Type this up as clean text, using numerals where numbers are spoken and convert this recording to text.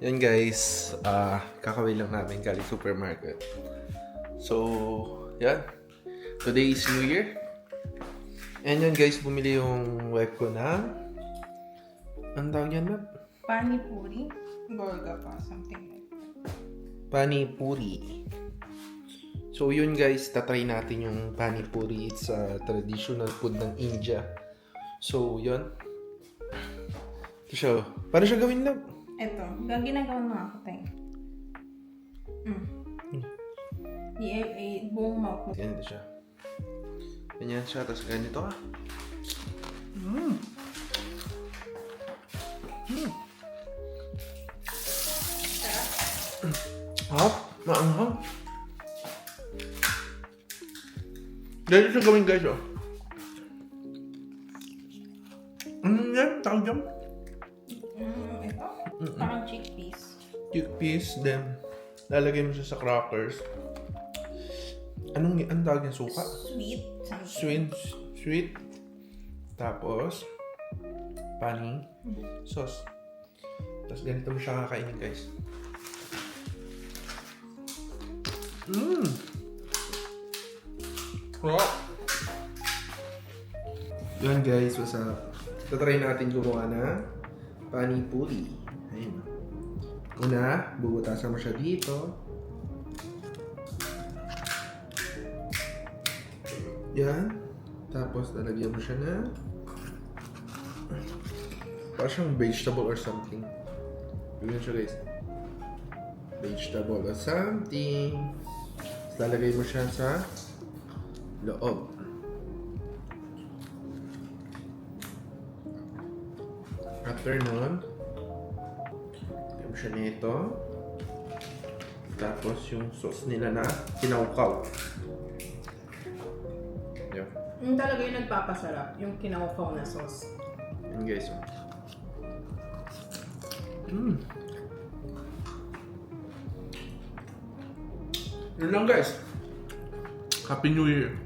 Yan guys, kakawin lang namin galing supermarket. So, yan. Today is New Year. And yan guys, bumili yung wife ko na ang tawag yan, ma'am? Pani puri, Golgappa, something like that. Pani puri. So yun guys, tatry natin yung pani puri. It's a traditional food ng India. So yun. Ito siya. Paano siya gawin lang? Ito, ginagawa mo ako, Teng. Buong mouth mo. Ganito siya. Ganyan siya, tapos ganito ka. Hap, maanghang. Ganito siya gawin guys, oh. Ano yan? Tawag dyan? Ito, parang chickpeas. Chickpeas, then lalagay mo siya sa crackers. Anong tawag niya? Suka? Sweet, something. Sweet. Tapos, pani, sauce. Tapos ganito mo siya kakainin, guys. Wow! Yan guys, what's up? Tatry natin gumawa na pani puri. Ayun. Una, bubutasan mo siya dito. Yan. Tapos, lalagyan mo siya na parang siyang vegetable or something. Yun siya guys. Vegetable or something. Tapos, lalagay mo siya sa loob. After nun, lagyan mo siya nito. Tapos, yung sauce nila na kinaukaw. Yan. Yung talaga yung nagpapasarap, yung kinaukaw na sauce. Yan guys. Yun lang guys. Happy New Year.